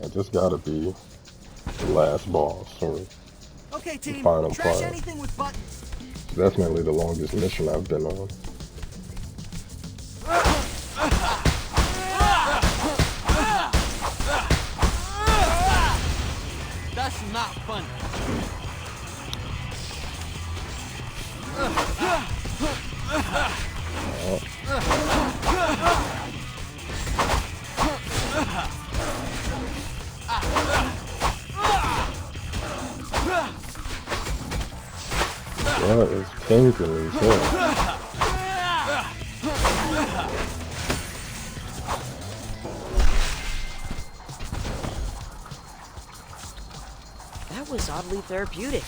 I just gotta be the last boss, or Okay, the team. final Trash part. anything with buttons. It's definitely the longest mission I've been on. That's not funny. What is kinking these hips? That was oddly therapeutic.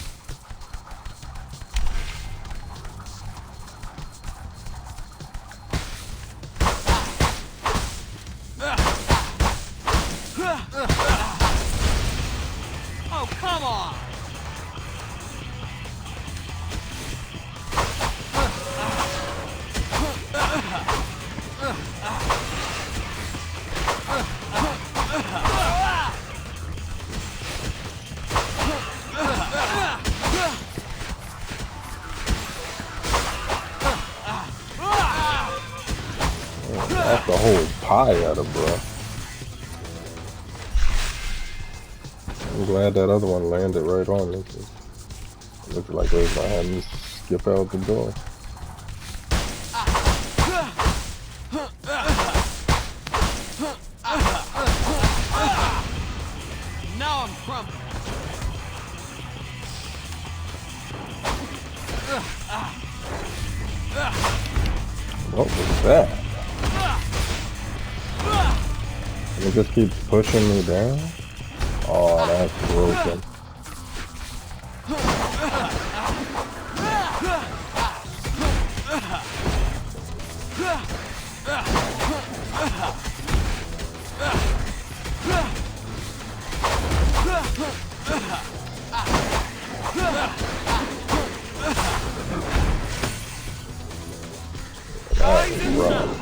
Oh, come on! Knock the whole pie out of, bro. I'm glad that other one landed right on me. It looked like it was gonna have me skip out the door. Now I'm crumbling. What was that? And it just keeps pushing me down? Oh, that's broken. That was rough.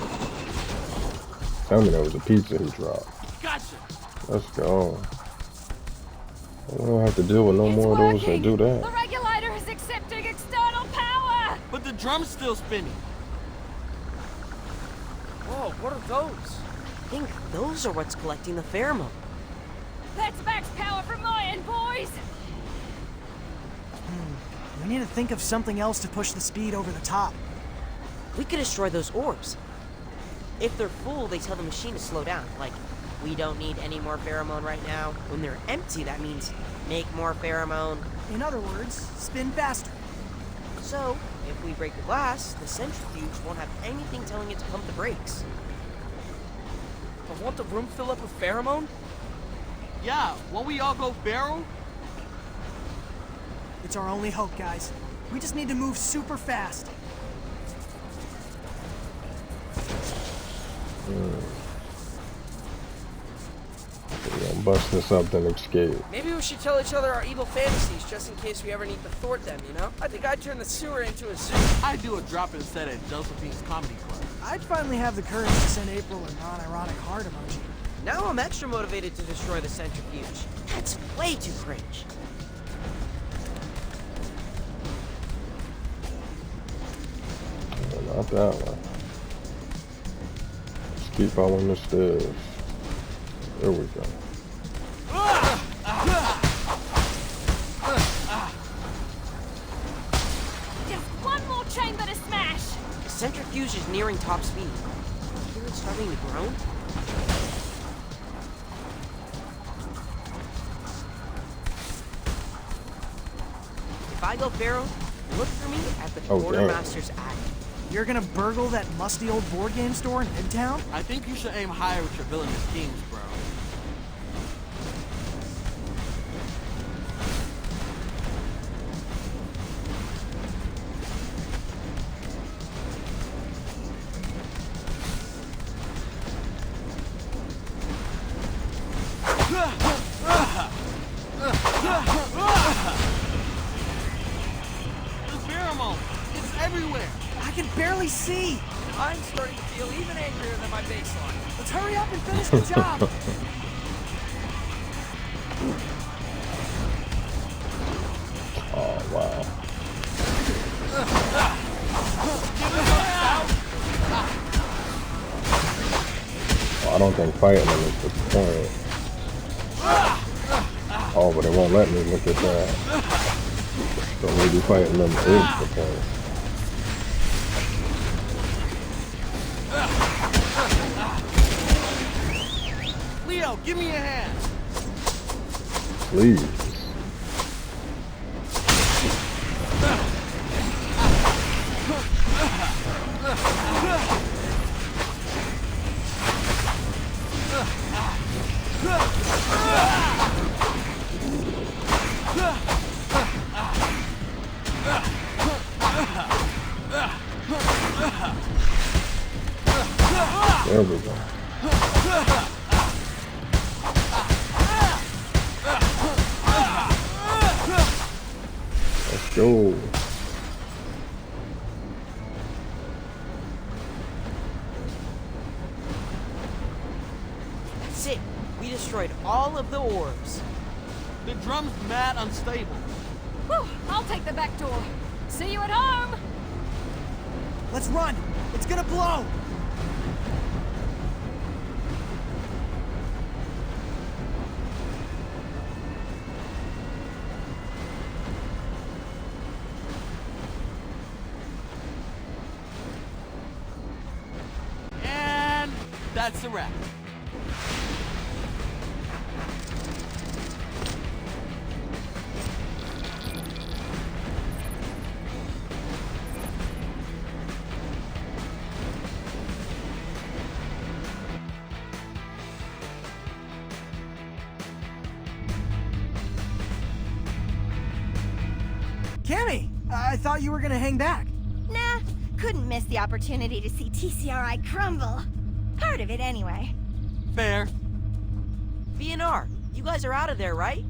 Tell me that was a pizza he dropped. Gotcha. Let's go. I don't have to deal with no more of those that do that. The regulator is accepting external power! But the drum's still spinning. Whoa, what are those? I think those are what's collecting the pheromone. That's max power from my end, boys! We need to think of something else to push the speed over the top. We could destroy those orbs. If they're full, they tell the machine to slow down. Like, we don't need any more pheromone right now. When they're empty, that means make more pheromone. In other words, spin faster. So, if we break the glass, the centrifuge won't have anything telling it to pump the brakes. But won't the room fill up with pheromone? Yeah, won't we all go feral? It's our only hope, guys. We just need to move super fast. We're gonna bust this up then escape. Maybe we should tell each other our evil fantasies just in case we ever need to thwart them, you know? I think I'd turn the sewer into a zoo. I'd do a drop-in set at Josephine's Comedy Club. I'd finally have the courage to send April a non-ironic heart emoji. Now I'm extra motivated to destroy the centrifuge. That's way too cringe. No, not that one. Just keep following the stairs. There we go. Just one more chamber to smash! The centrifuge is nearing top speed. Hear it starting to groan? If I go Pharaoh, look for me at the Quartermaster's Attic. You're gonna burgle that musty old board game store in Midtown? I think you should aim higher with your villainous schemes, bro. The pheromone, it's everywhere. I can barely see! I'm starting to feel even angrier than my baseline. Let's hurry up and finish the job! don't think fighting them is the point. Oh, but it won't let me look at that. So maybe fighting them is the point. Leo, give me a hand. Please. There we go. Let's go. That's it. We destroyed all of the orbs. The drum's mad unstable. Whew, I'll take the back door. See you at home! Let's run! It's gonna blow! And that's a wrap. Cammy, I thought you were gonna hang back. Nah, couldn't miss the opportunity to see TCRI crumble. Part of it anyway. Fair. BNR, you guys are out of there, right?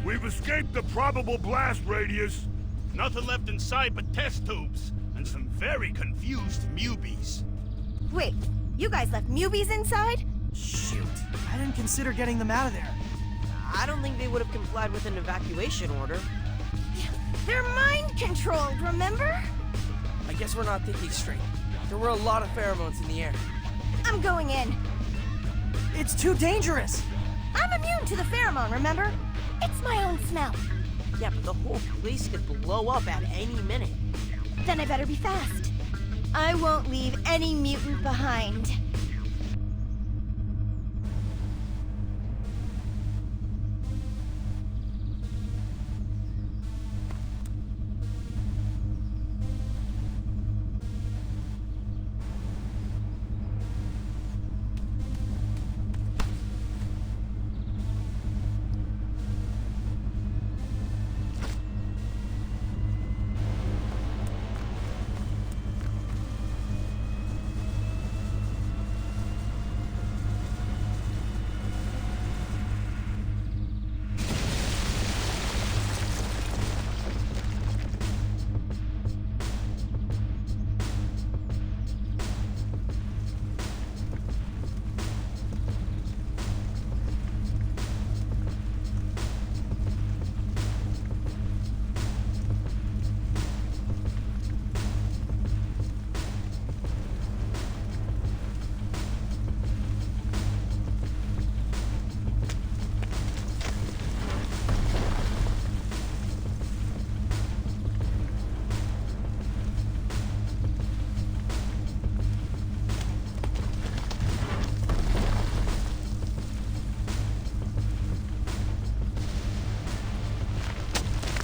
We've escaped the probable blast radius. Nothing left in sight but test tubes and some very confused mubies. Wait, you guys left mubies inside? Shoot, I didn't consider getting them out of there. I don't think they would have complied with an evacuation order. They're mind-controlled, remember? I guess we're not thinking straight. There were a lot of pheromones in the air. I'm going in. It's too dangerous! I'm immune to the pheromone, remember? It's my own smell. Yeah, but the whole place could blow up at any minute. Then I better be fast. I won't leave any mutant behind.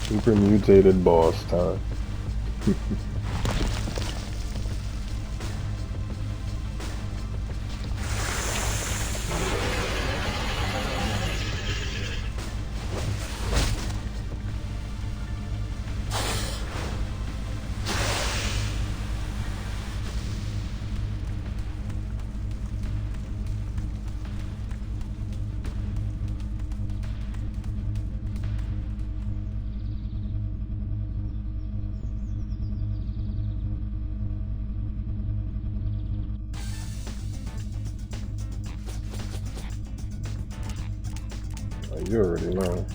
Super mutated boss time. You already know.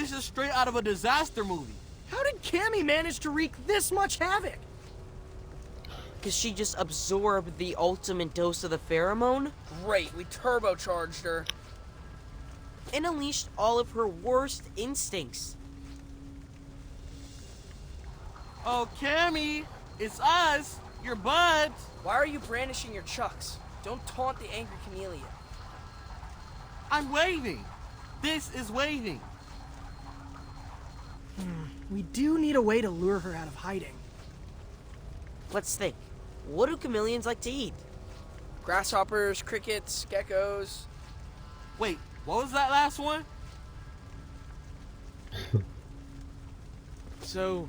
This is straight out of a disaster movie. How did Cammy manage to wreak this much havoc? Because she just absorbed the ultimate dose of the pheromone Great, we turbocharged her. and unleashed all of her worst instincts. Oh, Cammy, it's us, your buds. Why are you brandishing your chucks? Don't taunt the angry chameleon. I'm waving. This is waving. We do need a way to lure her out of hiding. Let's think. What do chameleons like to eat? Grasshoppers, crickets, geckos. Wait, what was that last one? So,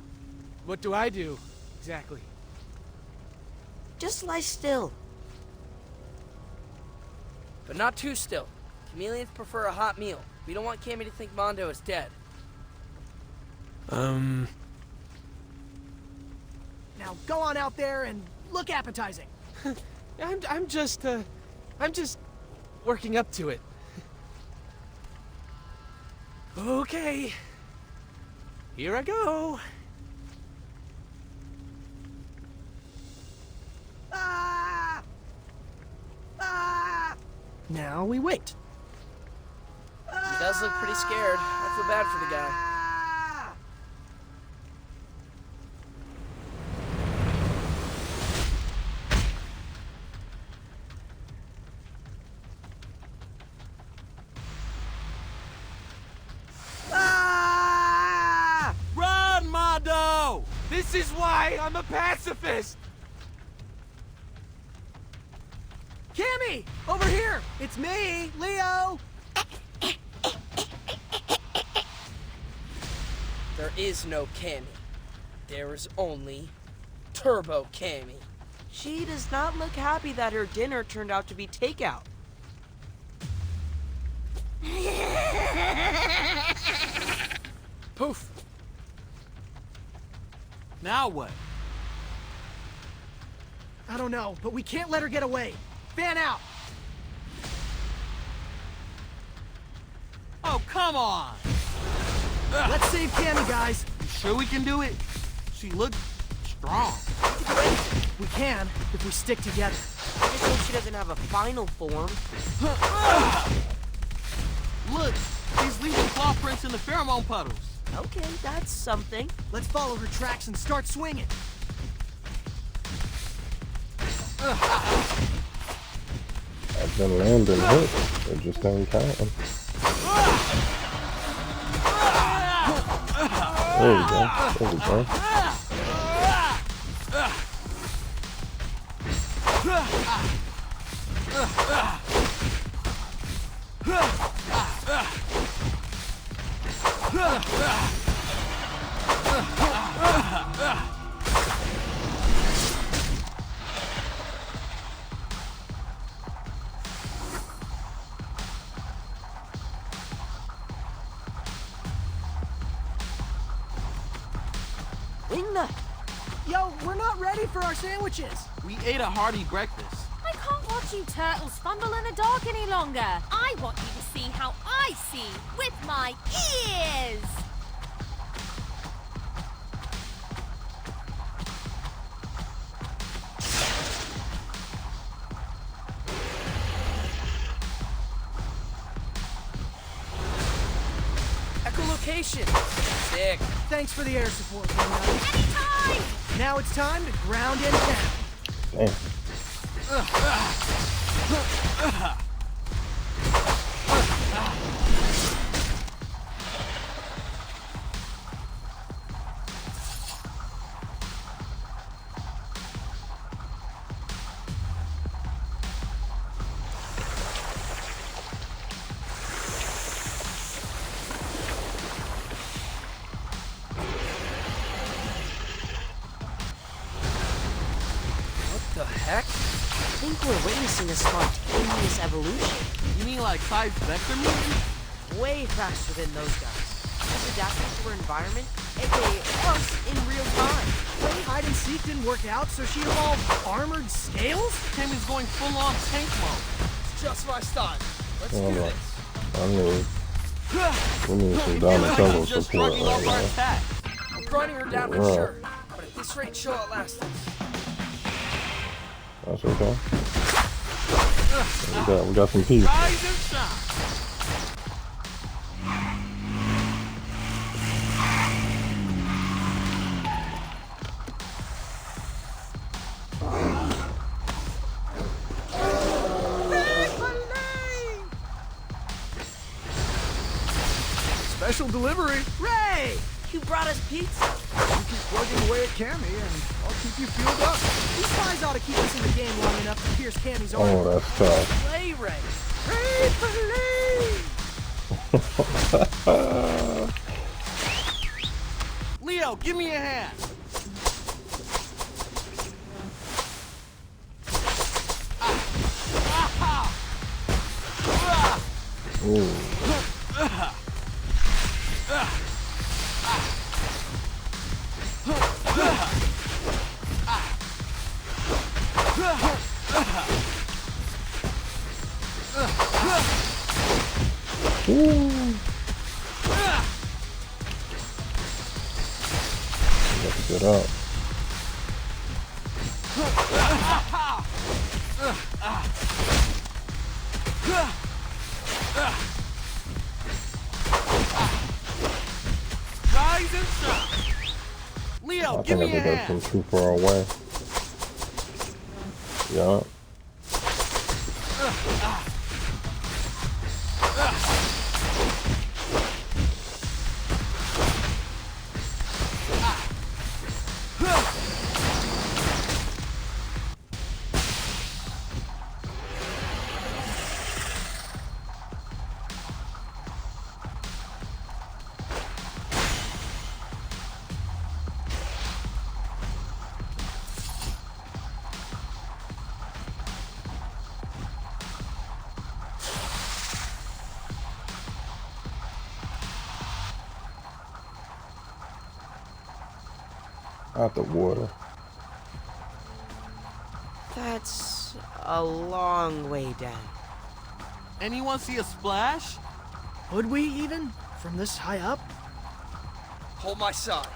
what do I do, exactly? Just lie still. But not too still. Chameleons prefer a hot meal. We don't want Cammy to think Mondo is dead. Now go on out there and look appetizing. I'm just working up to it. Okay. Here I go. Ah! Ah! Now we wait. He does look pretty scared. I feel bad for the guy. Ah! Run, Mondo! This is why I'm a pacifist. Cammy! Over here! It's me, Leo! There is no Cammy. There is only Turbo Cammy. She does not look happy that her dinner turned out to be takeout. Poof. Now what? I don't know, but we can't let her get away. Fan out! Oh, come on! Let's save Cammy, guys. You sure we can do it? She looked strong. We can, if we stick together. I just hope she doesn't have a final form. Look, he's leaving claw prints in the pheromone puddles. Okay, that's something. Let's follow her tracks and start swinging. I've been landing hits. It just ain't counting. There we go. There we go. Wingnut! Yo, we're not ready for our sandwiches. We ate a hearty breakfast. I can't watch you turtles fumble in the dark any longer. I want you to see how I see with my ears. Echolocation. Sick. Thanks for the air support, Wingnut. Anytime! Now it's time to ground and pound. Damn. What the heck? I think we're witnessing a spontaneous evolution. You mean like 5 vector mutants? Way faster than those guys. Just adapting to her environment, aka us, in real time. Playing hide and seek didn't work out, so she evolved armored scales? Tammy's going full-on tank mode. It's just my style. Let's Oh, do no. this. I knew. We need some Like Donatello I'm just support shrugging right off our now. attack. I'm grinding her down for Yeah. sure. But at this rate, she'll outlast us. That's okay. We got some peace. Rise and shine. Special delivery. Ray! You brought us pizza. You keep plugging away at Cammy, and I'll keep you fueled up. These guys ought to keep us in the game long enough to pierce Cammy's armor. Oh, that's tough. Play Ray. Ray for Leo, give me a hand. Ooh. Let's get up. Rise and shine. Leo, I give think I me a did that hand. from too far away. Yeah. Out the water. That's a long way down. Anyone see a splash? Would we even? From this high up? Hold my side.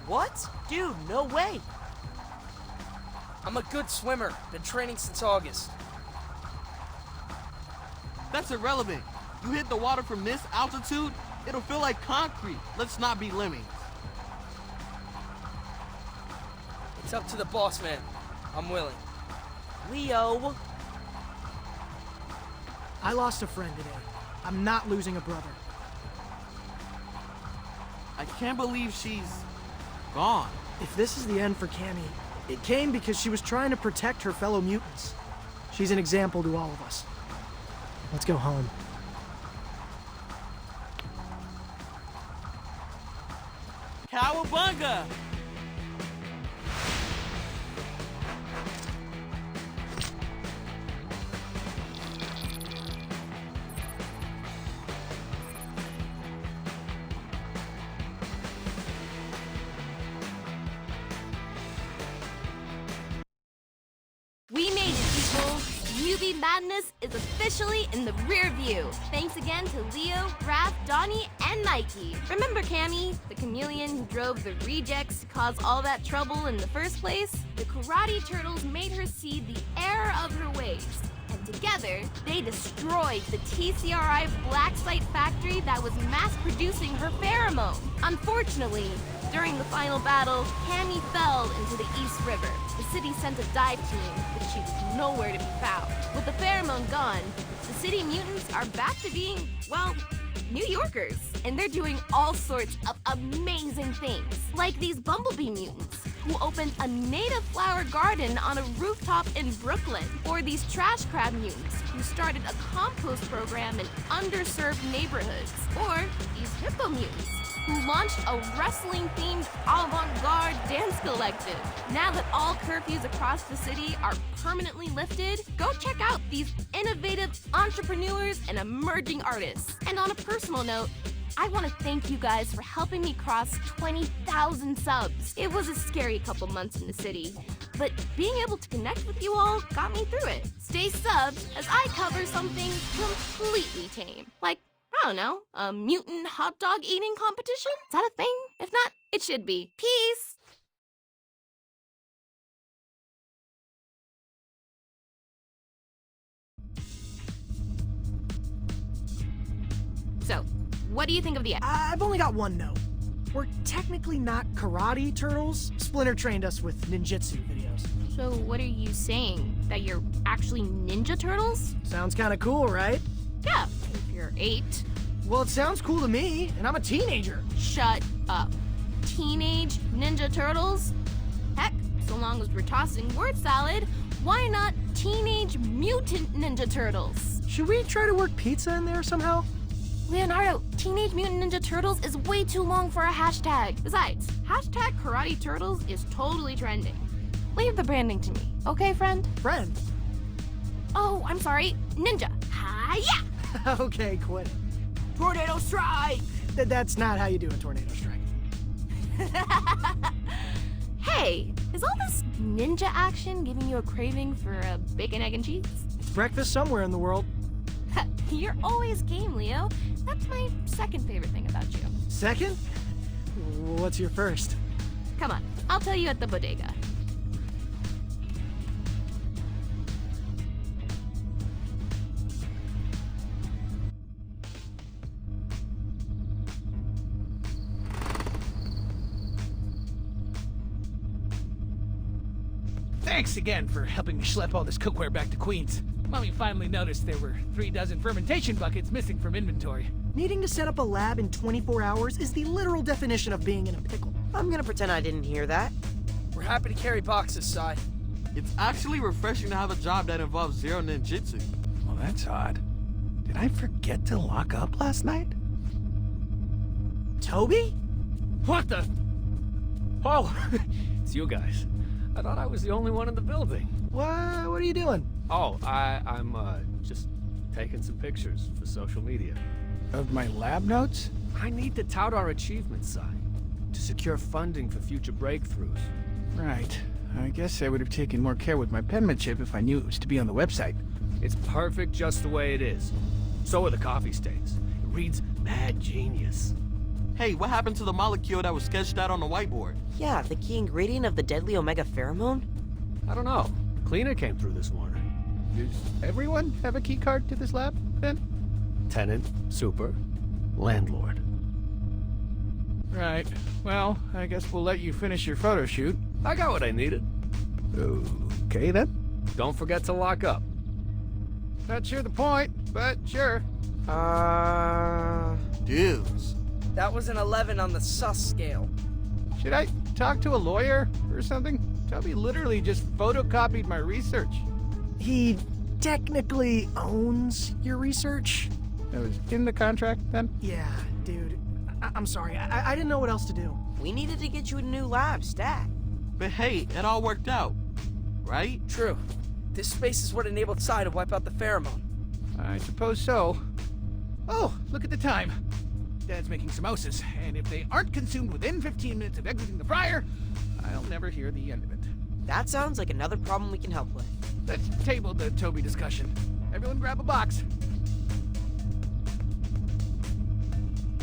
What? Dude, no way. I'm a good swimmer. Been training since August. That's irrelevant. You hit the water from this altitude, it'll feel like concrete. Let's not be lemmings. It's up to the boss man. I'm willing. Leo. I lost a friend today. I'm not losing a brother. I can't believe she's gone. If this is the end for Cammy, it came because she was trying to protect her fellow mutants. She's an example to all of us. Let's go home. Cowabunga! We made it, people! Newbie Madness is officially in the rear view. Thanks again to Leo, Raph, Donnie, and Nike. Remember Cammy, the chameleon who drove the rejects to cause all that trouble in the first place? The Karate Turtles made her see the error of her ways. And together, they destroyed the TCRI black site factory that was mass-producing her pheromone. Unfortunately, during the final battle, Cammy fell into the East River. The city sent a dive team, but she was nowhere to be found. With the pheromone gone, the city mutants are back to being, well, New Yorkers. And they're doing all sorts of amazing things. Like these bumblebee mutants, who opened a native flower garden on a rooftop in Brooklyn. Or these trash crab mutants, who started a compost program in underserved neighborhoods. Or these hippo mutants, who launched a wrestling-themed avant-garde dance collective. Now that all curfews across the city are permanently lifted, go check out these innovative entrepreneurs and emerging artists. And on a personal note, I want to thank you guys for helping me cross 20,000 subs. It was a scary couple months in the city, but being able to connect with you all got me through it. Stay subbed as I cover something completely tame, like don't know, a mutant hot dog eating competition? Is that a thing? If not, it should be. Peace! So, what do you think of the... I've only got one note. We're technically not karate turtles. Splinter trained us with ninjutsu videos. So what are you saying? That you're actually Ninja Turtles? Sounds kind of cool, right? Yeah, if you're 8. Well, it sounds cool to me, and I'm a teenager. Shut up. Teenage Ninja Turtles? Heck, so long as we're tossing word salad, why not Teenage Mutant Ninja Turtles? Should we try to work pizza in there somehow? Leonardo, Teenage Mutant Ninja Turtles is way too long for a hashtag. Besides, hashtag Karate Turtles is totally trending. Leave the branding to me, okay, friend? Friend? Oh, I'm sorry, Ninja. Hi-ya! Okay, quit it. Tornado strike! That's not how you do a tornado strike. Hey, is all this ninja action giving you a craving for a bacon, egg, and cheese? It's breakfast somewhere in the world. You're always game, Leo. That's my second favorite thing about you. Second? What's your first? Come on, I'll tell you at the bodega. Thanks again for helping me schlep all this cookware back to Queens. Mommy finally noticed there were 3 dozen fermentation buckets missing from inventory. Needing to set up a lab in 24 hours is the literal definition of being in a pickle. I'm gonna pretend I didn't hear that. We're happy to carry boxes, Sai. It's actually refreshing to have a job that involves zero ninjutsu. Well, that's odd. Did I forget to lock up last night? Toby? What the? Oh, it's you guys. I thought I was the only one in the building. What are you doing? Oh, I'm just taking some pictures for social media. Of my lab notes? I need to tout our achievement side to secure funding for future breakthroughs. Right. I guess I would have taken more care with my penmanship if I knew it was to be on the website. It's perfect just the way it is. So are the coffee stains. It reads mad genius. Hey, what happened to the molecule that was sketched out on the whiteboard? Yeah, the key ingredient of the deadly omega pheromone? I don't know. The cleaner came through this morning. Does everyone have a key card to this lab, then? Tenant, super, landlord. Right. Well, I guess we'll let you finish your photo shoot. I got what I needed. Okay, then. Don't forget to lock up. Not sure the point, but sure. Dudes. That was an 11 on the sus scale. Should I talk to a lawyer or something? Toby literally just photocopied my research. He technically owns your research? That was in the contract, then? Yeah, dude. I'm sorry. I didn't know what else to do. We needed to get you a new lab, stat. But hey, it all worked out. Right? True. This space is what enabled Sai to wipe out the pheromone. I suppose so. Oh, look at the time. Dad's making samosas, and if they aren't consumed within 15 minutes of exiting the fryer, I'll never hear the end of it. That sounds like another problem we can help with. Let's table the Toby discussion. Everyone grab a box.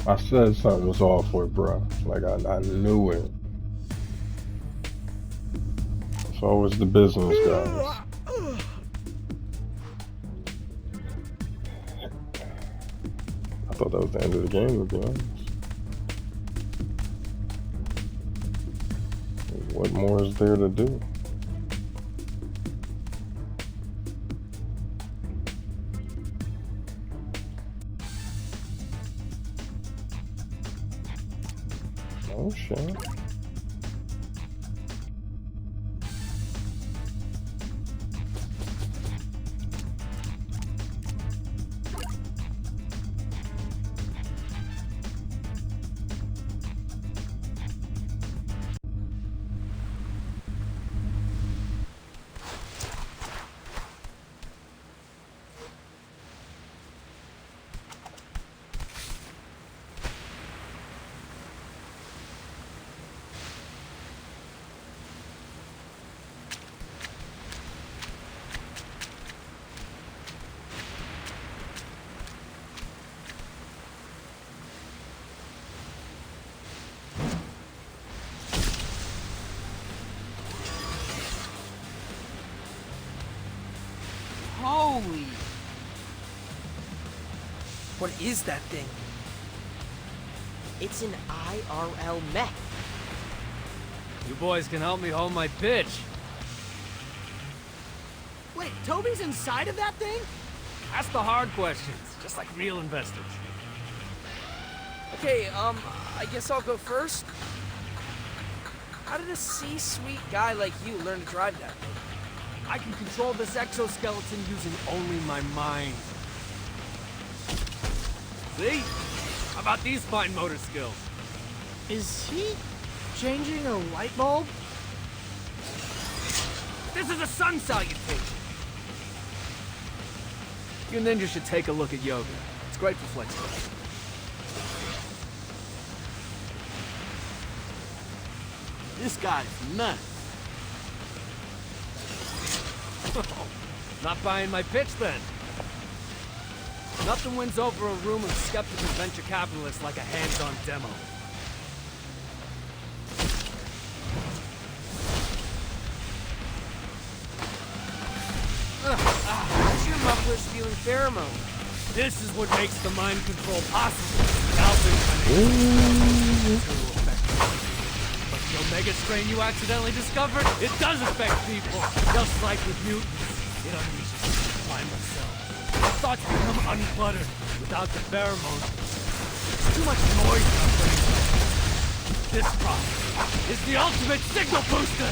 I said something was off with bro. Like I knew it. It's always the business guys. I thought that was the end of the game, to be honest. What more is there to do? Oh shit. Holy. What is that thing? It's an IRL mech. You boys can help me hold my pitch. Wait, Toby's inside of that thing? Ask the hard questions, just like real investors. Okay, I guess I'll go first. How did a C-suite guy like you learn to drive that thing? I can control this exoskeleton using only my mind. See? How about these fine motor skills? Is he changing a light bulb? This is a sun salutation. You ninjas should take a look at yoga. It's great for flexibility. This guy's nuts. Not buying my pitch then. Nothing wins over a room of skeptical venture capitalists like a hands-on demo. Where's your muffler spewing pheromone? This is what makes the mind control possible. Too effective. But the Omega strain you accidentally discovered, it does affect people, just like with mutants. It unleashes primal cells. Our thoughts become uncluttered without the pheromone. There's too much noise in our brains. This product is the ultimate signal booster!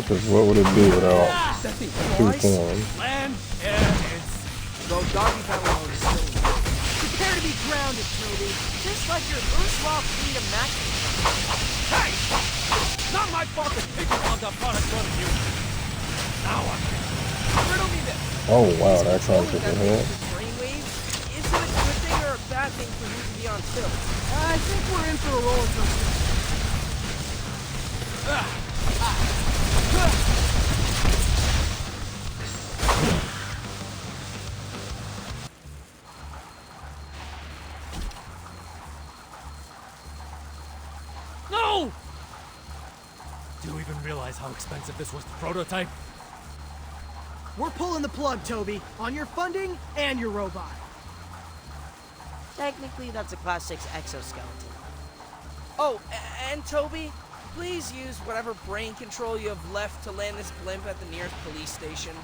Because what would it be without two forms? Land, air, and sea. So doggy paddle mode is still. Prepare to be grounded, Toby. Just like your erstwhile fleet of mechs. Hey! Not my fault that people want our product run you. Now I'm Riddle me this. Oh wow, that sounds Controlling good. that thing with brainwaves, is it a good thing or a bad thing for you to be on tilt? I think we're in for a roller coaster. No! Do you even realize how expensive this was to prototype? We're pulling the plug, Toby, on your funding and your robot. Technically, that's a Class 6 exoskeleton. Oh, and Toby, please use whatever brain control you have left to land this blimp at the nearest police station.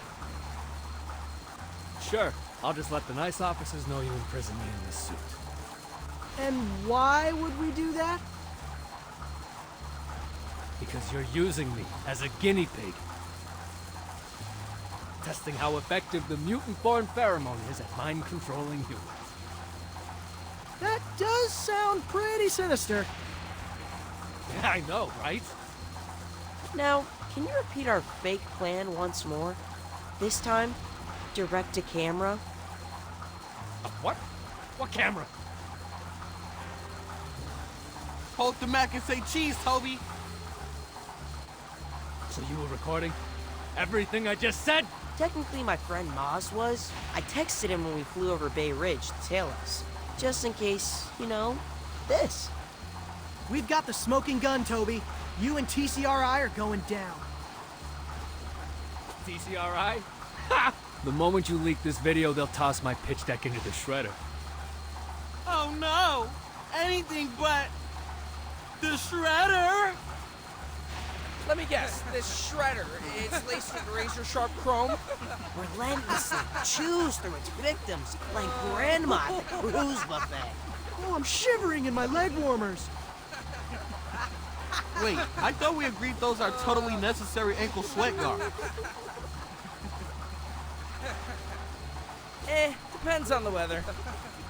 Sure, I'll just let the nice officers know you imprisoned me in this suit. And why would we do that? Because you're using me as a guinea pig. Testing how effective the mutant-born pheromone is at mind-controlling humans. That does sound pretty sinister. Yeah, I know, right? Now, can you repeat our fake plan once more? This time, direct to camera? What? What camera? Hold the Mac and say cheese, Toby. So you were recording everything I just said? Technically, my friend Moz was. I texted him when we flew over Bay Ridge to tail us. Just in case, you know, this. We've got the smoking gun, Toby. You and TCRI are going down. TCRI? Ha! The moment you leak this video, they'll toss my pitch deck into the shredder. Oh no! Anything but the shredder! Let me guess, this shredder, it's laced with razor-sharp chrome? Relentlessly chews through its victims like grandma at the cruise buffet. Oh, I'm shivering in my leg warmers. Wait, I thought we agreed those are totally necessary ankle sweat guards. Depends on the weather.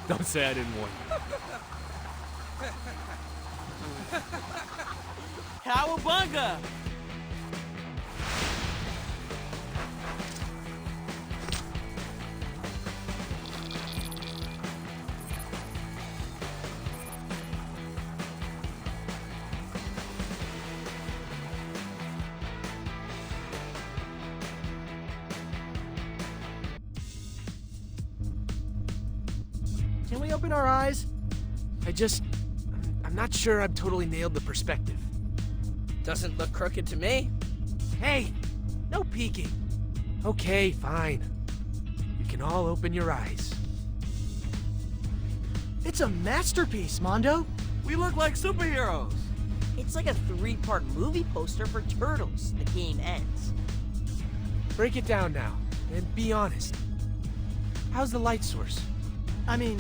Don't say I didn't warn you. Cowabunga! Can we open our eyes? I'm not sure I've totally nailed the perspective. Doesn't look crooked to me. Hey, no peeking. Okay, fine. You can all open your eyes. It's a masterpiece, Mondo. We look like superheroes. It's like a 3-part movie poster for Turtles. The game ends. Break it down now, and be honest. How's the light source? I mean,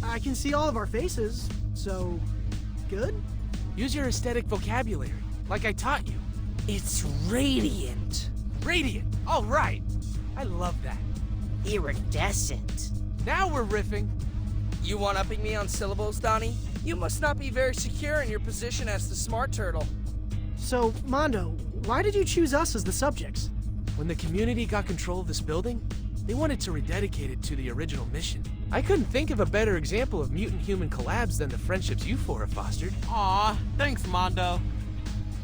I can see all of our faces, so good? Use your aesthetic vocabulary, like I taught you. It's radiant. Radiant, all right. I love that. Iridescent. Now we're riffing. You one-upping me on syllables, Donnie? You must not be very secure in your position as the smart turtle. So, Mondo, why did you choose us as the subjects? When the community got control of this building, they wanted to rededicate it to the original mission. I couldn't think of a better example of mutant-human collabs than the friendships you four have fostered. Aw, thanks, Mondo.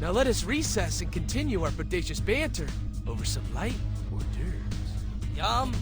Now let us recess and continue our bodacious banter over some light hors d'oeuvres. Yum.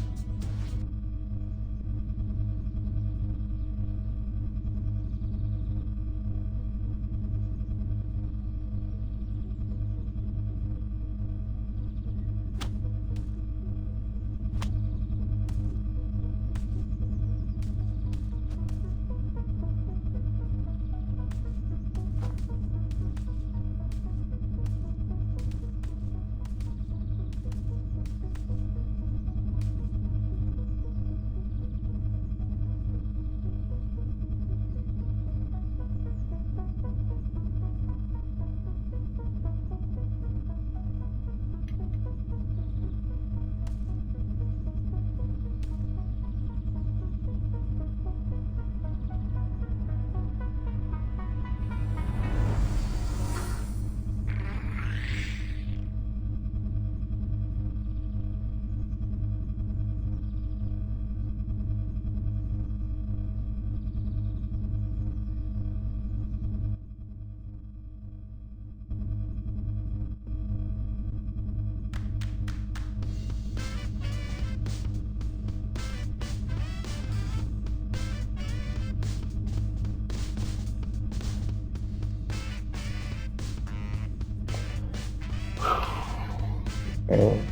And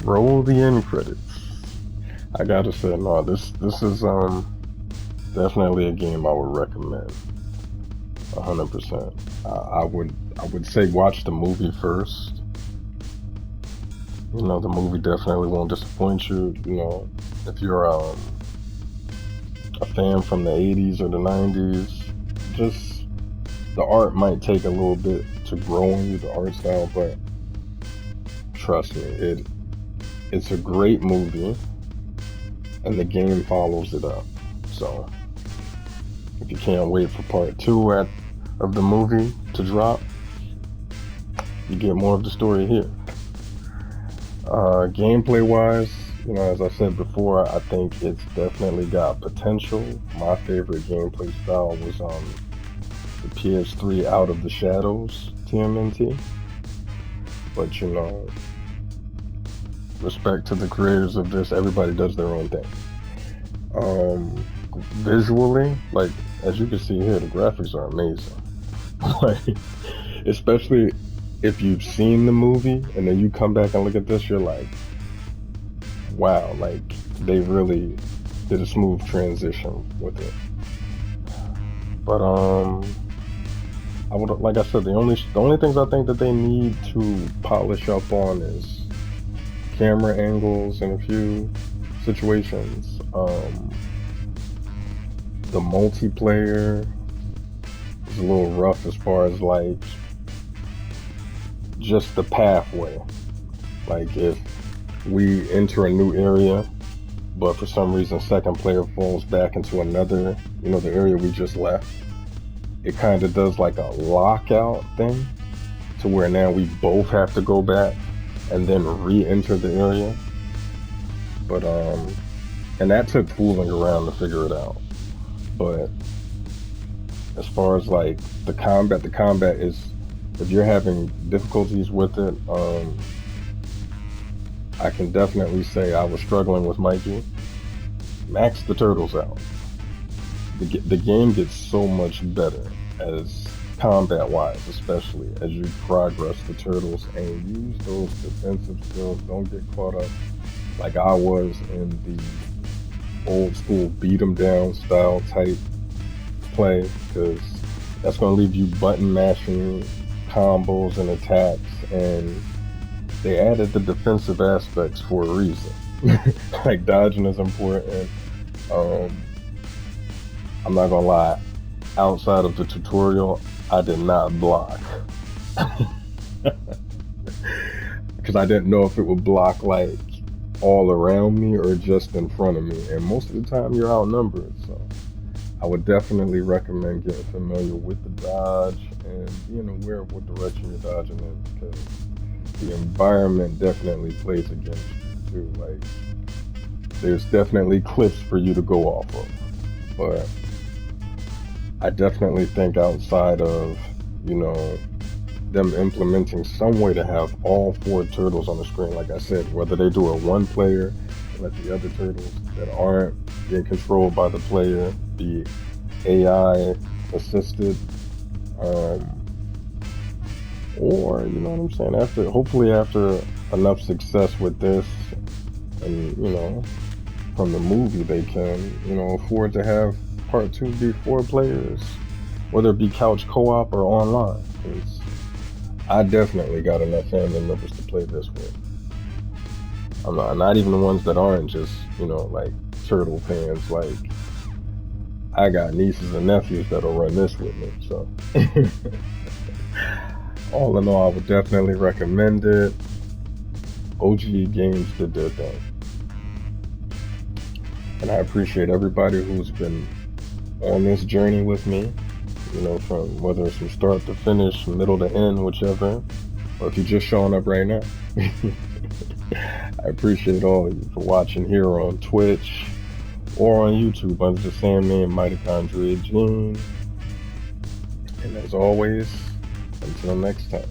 roll the end credits. I gotta say, no, this is definitely a game I would recommend. 100%. I would say watch the movie first. You know, the movie definitely won't disappoint you. You know, if you're a fan from the 80s or the 90s, just the art might take a little bit to grow on you, the art style, but trust me, it's a great movie, and the game follows it up. So if you can't wait for part 2 of the movie to drop, you get more of the story here. Gameplay wise, you know, as I said before, I think it's definitely got potential. My favorite gameplay style was the PS3 Out of the Shadows TMNT. But you know, respect to the creators of this, everybody does their own thing. Visually, like as you can see here, the graphics are amazing. Like, especially if you've seen the movie and then you come back and look at this, you're like, wow, like they really did a smooth transition with it. But I would, like I said, the only things I think that they need to polish up on is camera angles in a few situations. The multiplayer is a little rough as far as like just the pathway. Like if we enter a new area, but for some reason second player falls back into another, you know, the area we just left, it kind of does like a lockout thing to where now we both have to go back and then re-enter the area. But and that took fooling around to figure it out. But as far as like the combat is, if you're having difficulties with it, I can definitely say I was struggling with Mikey. max the turtles out. The game gets so much better as combat-wise, especially as you progress the turtles and use those defensive skills. Don't get caught up like I was in the old school beat 'em down style type play, because that's going to leave you button mashing combos and attacks, and they added the defensive aspects for a reason. Like dodging is important. I'm not gonna lie, outside of the tutorial, I did not block. Because I didn't know if it would block like all around me or just in front of me, and most of the time you're outnumbered, so I would definitely recommend getting familiar with the dodge and being aware of what direction you're dodging in, because the environment definitely plays against you too. Like, there's definitely cliffs for you to go off of, but I definitely think outside of, you know, them implementing some way to have all 4 turtles on the screen, like I said, whether they do a one player, let the other turtles that aren't being controlled by the player be AI assisted, or, you know what I'm saying, hopefully after enough success with this, and, you know, from the movie, they can, you know, afford to have part 2 be 4 players, whether it be couch co-op or online. Because I definitely got enough family members to play this with. I'm not even the ones that aren't just, you know, like turtle fans. Like, I got nieces and nephews that'll run this with me. So all in all, I would definitely recommend it. OG Games did their thing, and I appreciate everybody who's been on this journey with me, you know, from whether it's from start to finish, middle to end, whichever, or if you're just showing up right now. I appreciate all of you for watching here on Twitch or on YouTube under the same name, Mitochondria Gene. And as always, until next time.